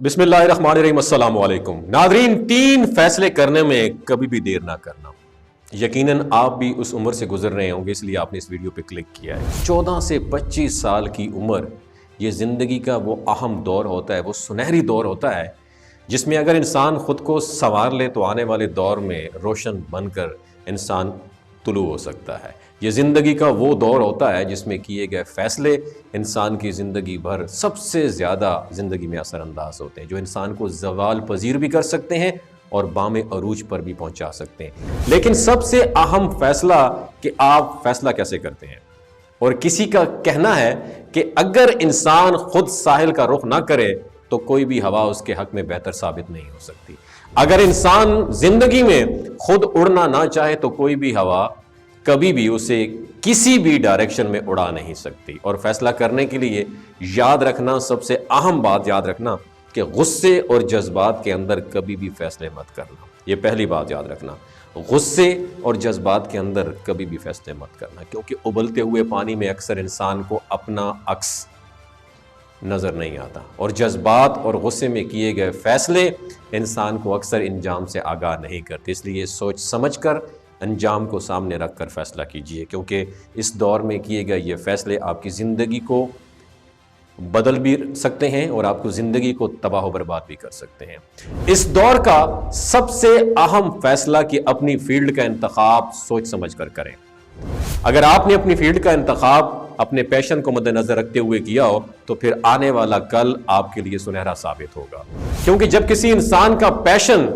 बिस्मिल्लाहिर्रहमानिर्रहीम, अस्सलाम वालेकुम। नादरीन, 3 फैसले करने में कभी भी देर ना करना। यकीनन आप भी उस उम्र से गुजर रहे होंगे, इसलिए आपने इस वीडियो पे क्लिक किया है। 14 से 25 साल की उम्र ये ज़िंदगी का वो अहम दौर होता है, वो सुनहरी दौर होता है जिसमें अगर इंसान ख़ुद को संवार ले तो आने वाले दौर में रोशन बनकर इंसान तुलू हो सकता है। ये ज़िंदगी का वो दौर होता है जिसमें किए गए फ़ैसले इंसान की ज़िंदगी भर सबसे ज़्यादा ज़िंदगी में असरअंदाज होते हैं, जो इंसान को ज़वाल पजीर भी कर सकते हैं और बाम अरूज पर भी पहुंचा सकते हैं। लेकिन सबसे अहम फ़ैसला कि आप फ़ैसला कैसे करते हैं। और किसी का कहना है कि अगर इंसान खुद साहिल का रुख ना करे तो कोई भी हवा उसके हक में बेहतर साबित नहीं हो सकती। अगर इंसान ज़िंदगी में खुद उड़ना ना चाहे तो कोई भी हवा कभी भी उसे किसी भी डायरेक्शन में उड़ा नहीं सकती। और फैसला करने के लिए याद रखना, सबसे अहम बात याद रखना कि गुस्से और जज्बात के अंदर कभी भी फैसले मत करना। ये पहली बात याद रखना, गुस्से और जज्बात के अंदर कभी भी फैसले मत करना, क्योंकि उबलते हुए पानी में अक्सर इंसान को अपना अक्स नज़र नहीं आता और जज्बात और गुस्से में किए गए फैसले इंसान को अक्सर इंजाम से आगाह नहीं करते। इसलिए सोच समझकर अंजाम को सामने रख कर फैसला कीजिए, क्योंकि इस दौर में किए गए ये फैसले आपकी ज़िंदगी को बदल भी सकते हैं और आपको ज़िंदगी को तबाह बर्बाद भी कर सकते हैं। इस दौर का सबसे अहम फैसला कि अपनी फील्ड का इंतखाब सोच समझ कर करें। अगर आपने अपनी फील्ड का इंतखाब अपने पैशन को मद्देनजर रखते हुए किया हो तो फिर आने वाला कल आपके लिए सुनहरा साबित होगा, क्योंकि जब किसी इंसान का पैशन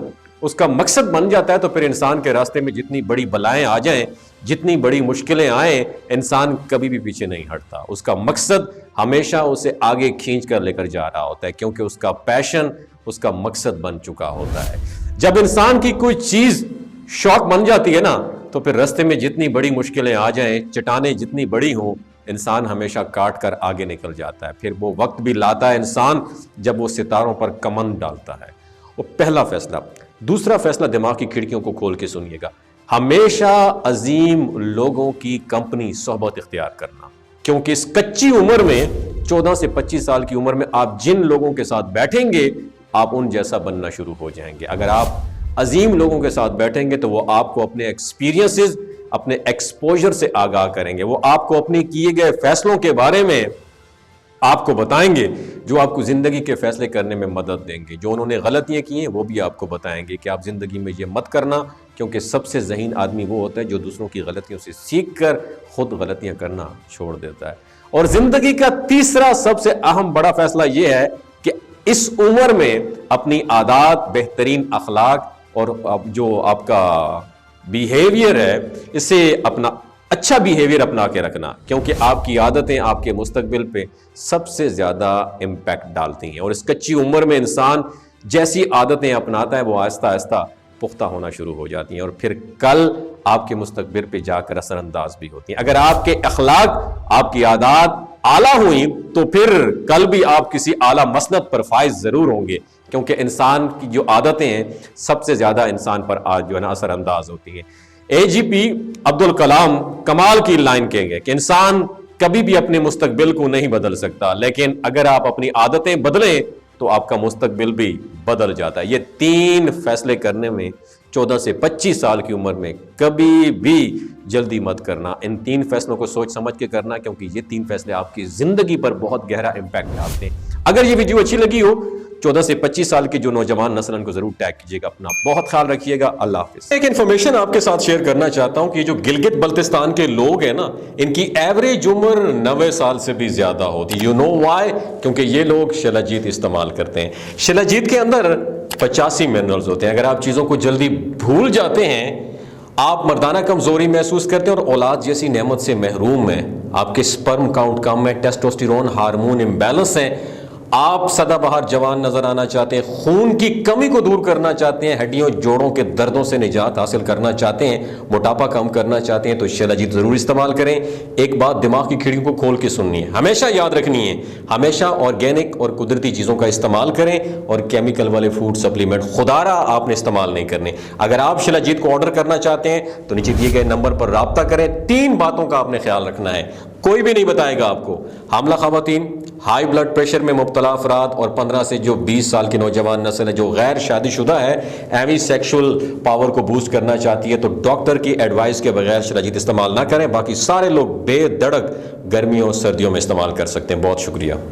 उसका मकसद बन जाता है तो फिर इंसान के रास्ते में जितनी बड़ी बलाएं आ जाएं, जितनी बड़ी मुश्किलें आए, इंसान कभी भी पीछे नहीं हटता। उसका मकसद हमेशा उसे आगे खींच कर लेकर जा रहा होता है, क्योंकि उसका पैशन उसका मकसद बन चुका होता है। जब इंसान की कोई चीज़ शौक बन जाती है ना तो फिर रास्ते में जितनी बड़ी मुश्किलें आ जाएं, चट्टानें जितनी बड़ी हों, इंसान हमेशा काट कर आगे निकल जाता है। फिर वो वक्त भी लाता है इंसान जब वो सितारों पर कमंद डालता है। वो पहला फैसला। दूसरा फैसला, दिमाग की खिड़कियों को खोल के सुनिएगा। हमेशा अजीम लोगों की कंपनी सोहबत इख्तियार करना, क्योंकि इस कच्ची उम्र में 14 से 25 साल की उम्र में आप जिन लोगों के साथ बैठेंगे आप उन जैसा बनना शुरू हो जाएंगे। अगर आप अजीम लोगों के साथ बैठेंगे तो वो आपको अपने एक्सपीरियंसेस, अपने एक्सपोजर से आगाह करेंगे। वो आपको अपने किए गए फैसलों के बारे में आपको बताएंगे जो आपको ज़िंदगी के फैसले करने में मदद देंगे। जो उन्होंने गलतियां की हैं वो भी आपको बताएंगे कि आप ज़िंदगी में ये मत करना, क्योंकि सबसे ज़हीन आदमी वो होता है जो दूसरों की गलतियों से सीख कर खुद गलतियां करना छोड़ देता है। और ज़िंदगी का तीसरा सबसे अहम बड़ा फैसला ये है कि इस उम्र में अपनी आदत, बेहतरीन अखलाक और जो आपका बिहेवियर है, इसे अपना अच्छा बिहेवियर अपना के रखना, क्योंकि आपकी आदतें आपके मुस्तकबिल पे सबसे ज़्यादा इम्पैक्ट डालती हैं। और इस कच्ची उम्र में इंसान जैसी आदतें अपनाता है वो आहिस्ता आहिस्ता पुख्ता होना शुरू हो जाती हैं और फिर कल आपके मुस्तकबिल पे जाकर असरअंदाज भी होती हैं। अगर आपके अखलाक, आपकी आदत आला हुई तो फिर कल भी आप किसी आला मसनद पर फाइज ज़रूर होंगे, क्योंकि इंसान की जो आदतें हैं सबसे ज़्यादा इंसान पर आज जो है ना असरअंदाज होती हैं। AGP अब्दुल कलाम कमाल की लाइन कहेंगे कि इंसान कभी भी अपने मुस्तकबिल को नहीं बदल सकता, लेकिन अगर आप अपनी आदतें बदलें तो आपका मुस्तकबिल भी बदल जाता है। ये 3 फैसले करने में 14 से 25 साल की उम्र में कभी भी जल्दी मत करना। इन 3 फैसलों को सोच समझ के करना, क्योंकि ये 3 फैसले आपकी ज़िंदगी पर बहुत गहरा इम्पैक्ट डालते हैं। अगर ये वीडियो अच्छी लगी हो 14 से 25 साल की जो नौजवान नस्ल को जरूर टैग कीजिएगा। अपना बहुत ख्याल रखिएगा। अल्लाह हाफिज़। एक इन्फॉर्मेशन आपके साथ शेयर करना चाहता हूं कि जो गिलगित बल्तिस्तान के लोग हैं ना, इनकी एवरेज उम्र 90 साल से भी ज्यादा होती है। You know why? क्योंकि ये लोग शिलाजीत इस्तेमाल करते हैं। शिलाजीत के अंदर 85 मिनरल्स होते हैं। अगर आप चीजों को जल्दी भूल जाते हैं, आप मर्दाना कमजोरी महसूस करते हैं और औलाद जैसी नेमत से महरूम हैं, आपके स्पर्म काउंट कम है, टेस्टोस्टेरोन हार्मोन इम्बैलेंस है, आप सदाबहार जवान नजर आना चाहते हैं, खून की कमी को दूर करना चाहते हैं, हड्डियों जोड़ों के दर्दों से निजात हासिल करना चाहते हैं, मोटापा कम करना चाहते हैं, तो शिलाजीत जरूर इस्तेमाल करें। एक बात दिमाग की खिड़कियों को खोल के सुननी है, हमेशा याद रखनी है, हमेशा ऑर्गेनिक और कुदरती चीज़ों का इस्तेमाल करें और केमिकल वाले फूड सप्लीमेंट खुदारा आपने इस्तेमाल नहीं करने। अगर आप शिलाजीत को ऑर्डर करना चाहते हैं तो नीचे दिए गए नंबर पर राब्ता करें। 3 बातों का आपने ख्याल रखना है, कोई भी नहीं बताएगा आपको। हामला खवातीन, हाई ब्लड प्रेशर में मुब्तला مبتلا افراد اور 15 سے جو 20 سال کی نوجوان نسل ہے جو غیر شادی شدہ ہے ایوی سیکشول پاور کو بوسٹ کرنا چاہتی ہے تو ڈاکٹر کی ایڈوائس کے بغیر شرجیت استعمال نہ کریں. باقی سارے لوگ بے دھڑک گرمیوں اور سردیوں میں استعمال کر سکتے ہیں. بہت شکریہ.